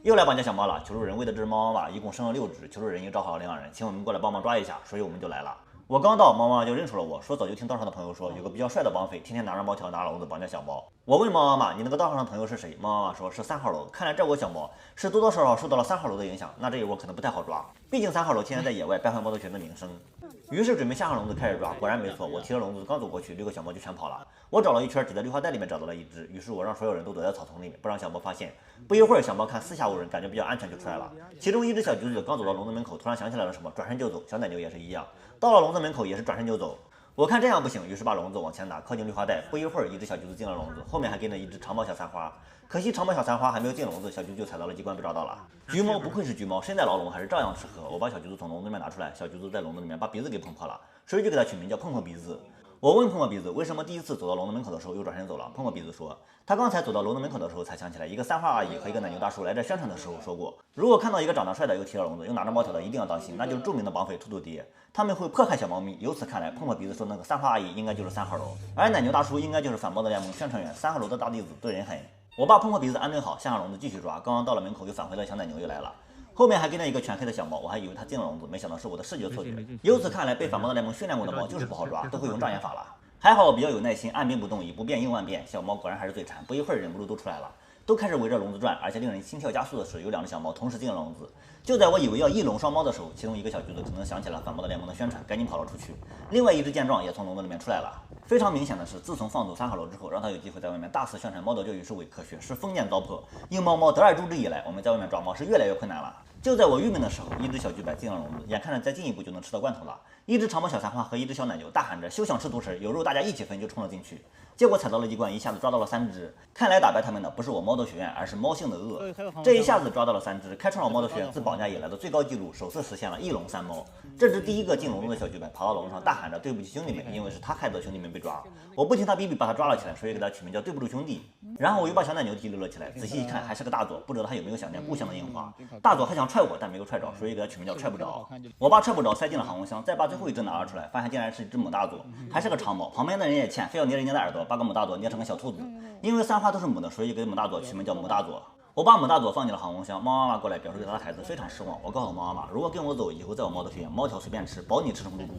又来绑架小猫了，求助人喂的这只猫妈妈一共生了6只，求助人又找好了领养人，请我们过来帮忙抓一下，所以我们就来了。我刚到，猫妈妈就认出了我，说早就听道上的朋友说有个比较帅的绑匪，天天拿着毛条拿笼子绑架小猫。我问猫妈妈，你那个道上的朋友是谁？猫妈妈说是3号楼，看来这窝小猫是多多少少受到了3号楼的影响，那这一窝可能不太好抓，毕竟3号楼天天在野外败坏猫头犬的名声。于是准备下上笼子开始抓，果然没错，我提着笼子刚走过去，6个小猫就全跑了。我找了一圈，只在绿化带里面找到了一只，于是我让所有人都躲在草丛里面，不让小猫发现。不一会儿，小猫看四下无人，感觉比较安全就出来了。其中一只小橘子刚走到笼子门口，突然想起来了什么，转身就走。小奶牛也是一样，到了笼子门口也是转身就走。我看这样不行，于是把笼子往前拿，靠近绿化带。不一会儿，一只小橘子进了笼子，后面还跟着一只长毛小三花。可惜长毛小三花还没有进笼子，小橘子就踩到了机关被抓到了。橘猫不愧是橘猫，身在牢笼还是照样吃喝。我把小橘子从笼子里面拿出来，小橘子在笼子里面把鼻子给碰破了，所以就给它取名叫碰碰鼻子。我问碰碰鼻子为什么第一次走到笼子门口的时候又转身走了。碰碰鼻子说，他刚才走到笼子门口的时候才想起来，一个三花阿姨和一个奶牛大叔来这宣传的时候说过，如果看到一个长得帅的又提着笼子又拿着毛条的，一定要当心，那就是著名的绑匪兔兔爹，他们会迫害小猫咪。由此看来，碰碰鼻子说那个三花阿姨应该就是3号楼，而奶牛大叔应该就是反猫的联盟宣传员，3号楼的大弟子对人狠。我把碰碰鼻子安顿好，下上笼子继续抓。刚刚到了门口，又返回了小奶牛又来了，后面还跟着一个全黑的小猫，我还以为它进了笼子，没想到是我的视觉错觉。由此看来，被反猫的联盟训练过的猫就是不好抓，都会用障眼法了。还好我比较有耐心，按兵不动，以不变应万变。小猫果然还是最馋，不一会儿忍不住都出来了，都开始围着笼子转。而且令人心跳加速的是，有2只小猫同时进了笼子。就在我以为要一笼双猫的时候，其中一个小橘子可能想起了反猫的联盟的宣传，赶紧跑了出去。另外一只见状也从笼子里面出来了。非常明显的是，自从放走3号楼之后，让它有机会在外面大肆宣传猫的教育是伪科学，是封建糟粕。应猫猫得而诛之以来，我们在外面抓猫是越来越困难了。就在我郁闷的时候，一只小橘白进了笼子，眼看着再进一步就能吃到罐头了。一只长毛小三花和一只小奶牛大喊着休想吃独食，有肉大家一起分，就冲了进去。结果踩到了机关，一下子抓到了3只。看来打败他们的不是我猫头学院，而是猫性的恶。这一下子抓到了3只，开创了猫头学院自绑架以来的最高纪录，首次实现了一笼3猫。这只第一个进笼子的小橘白跑到笼子上大喊着对不起兄弟们，因为是他害得兄弟们被抓。我不听他逼逼，把他抓了起来，所以给他取名叫对不住兄弟。然后我又把小奶牛提溜了起来，仔细一看还是个大佐，不知道他有没有想念故乡的樱花。大佐还想踹我，但没有踹着，所以给他取名叫踹不着。我把踹不着塞进了航空箱，再把最后一只拿了出来，发现竟然是一只母大佐，还是个长毛。旁边的人也欠，非要捏人家的耳朵，把个母大佐捏成个小兔子。因为3花都是母的，所以给母大佐取名叫母大佐。我把母大佐放进了航空箱，猫妈妈过来表示对她的孩子非常失望。我告诉猫妈妈，如果跟我走，以后在我猫头学院，猫条随便吃，保你吃成猪猪。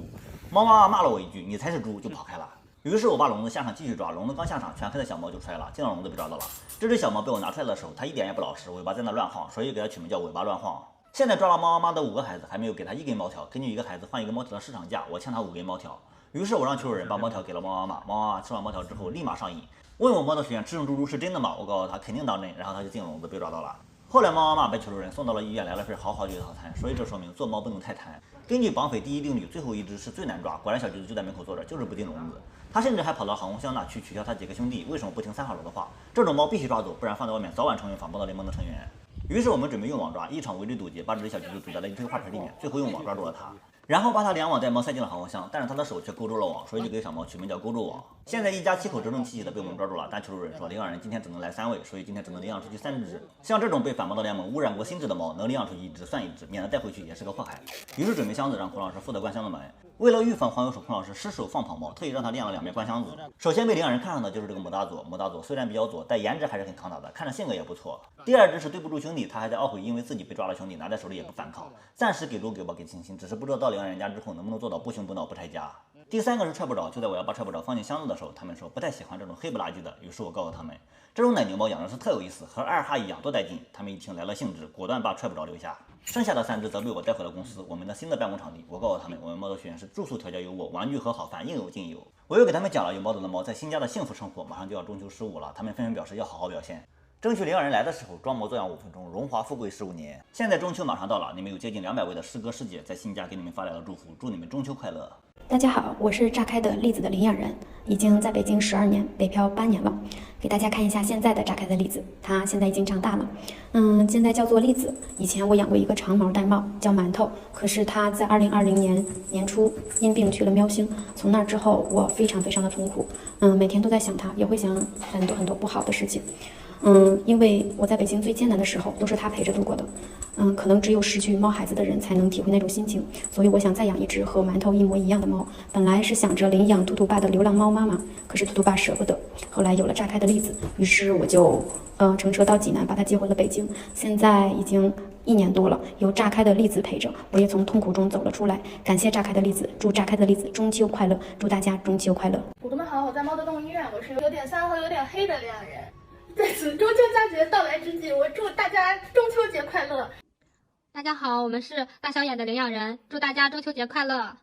猫妈妈骂了我一句，你才是猪，就跑开了。于是我把笼子向上继续抓，笼子刚向上，全黑的小猫就出来了，进了笼子被抓到了。这只小猫被我拿出来的时候，它一点也不老实，尾巴在那乱晃，所以给它取名叫尾巴乱晃。现在抓了猫妈妈的5个孩子，还没有给它1根毛条，根据一个孩子换一个毛条的市场价，我欠它5根毛条。于是我让求助人把毛条给了猫妈妈，猫妈妈吃完毛条之后立马上瘾，问我猫头学院吃成猪猪是真的吗？我告诉他肯定当真，然后他就进笼子被抓到了。后来猫妈妈被求助人送到了医院，来了份好好酒套餐，所以这说明做猫不能太贪。根据绑匪第一定律，最后一只是最难抓，果然小橘子就在门口坐着，就是不进笼子。他甚至还跑到航空箱那去取消他几个兄弟为什么不听3号楼的话，这种猫必须抓走，不然放在外面早晚成为反猫的联盟的成员。于是我们准备用网抓，一场围追堵截，把这只小橘子堵在了一堆花盆里面，最后用网抓住了它。然后把它连网带猫塞进了航空箱，但是它的手却勾住了网，所以就给小猫取名叫勾住网。现在一家7口整整齐齐的被我们抓住了，但求助人说领养人今天只能来3位，所以今天只能领养出去3只。像这种被反猫的联盟污染过心智的猫，能领养出去1只算1只，免得带回去也是个祸害。于是准备箱子让孔老师负责关箱的门。为了预防黄油手，孔老师失手放跑猫，特意让他练了2遍关箱子。首先被领养人看上的就是这个母大佐，母大佐虽然比较左，但颜值还是很抗打的，看着性格也不错。第2只是对不住兄弟，他还在懊悔，因为自己被抓了兄弟拿在手里也不反抗，暂时给住给我给信心，只是不知道到领养人家之后能不能做到不凶不闹不拆家。第3个是踹不着，就在我要把踹不着放进箱子的时候，他们说不太喜欢这种黑不拉几的，于是我告诉他们，这种奶牛猫养的是特有意思，和2哈一样多带劲。他们一听来了兴致，果断把踹不着留下。剩下的3只则被我带回了公司，我们的新的办公场地。我告诉他们，我们猫头学院是住宿条件优渥，玩具和好饭应有尽有。我又给他们讲了有猫走的猫在新家的幸福生活，马上就要中秋15了，他们纷纷表示要好好表现。争取领养人来的时候，装模作样5分钟，荣华富贵15年。现在中秋马上到了，你们有接近200位的师哥师姐在新家给你们发来了祝福，祝你们中秋快乐。大家好，我是炸开的栗子的领养人，已经在北京12年，北漂8年了。给大家看一下现在的炸开的栗子，它现在已经长大了，现在叫做栗子。以前我养过一个长毛玳瑁，叫馒头，可是它在2020年年初因病去了喵星。从那之后，我非常的痛苦，每天都在想它，也会想很多不好的事情。因为我在北京最艰难的时候都是他陪着度过的。可能只有失去猫孩子的人才能体会那种心情，所以我想再养一只和馒头一模一样的猫。本来是想着领养图图爸的流浪猫妈妈，可是图图爸舍不得。后来有了炸开的栗子，于是我就乘车到济南把它接回了北京。现在已经1年多了，有炸开的栗子陪着，我也从痛苦中走了出来。感谢炸开的栗子，祝炸开的栗子中秋快乐，祝大家中秋快乐。股东们好，我在猫的动物医院，我是有点丧和有点黑的领养人。在此中秋佳节到来之际，我祝大家中秋节快乐。大家好，我们是大小眼的领养人，祝大家中秋节快乐。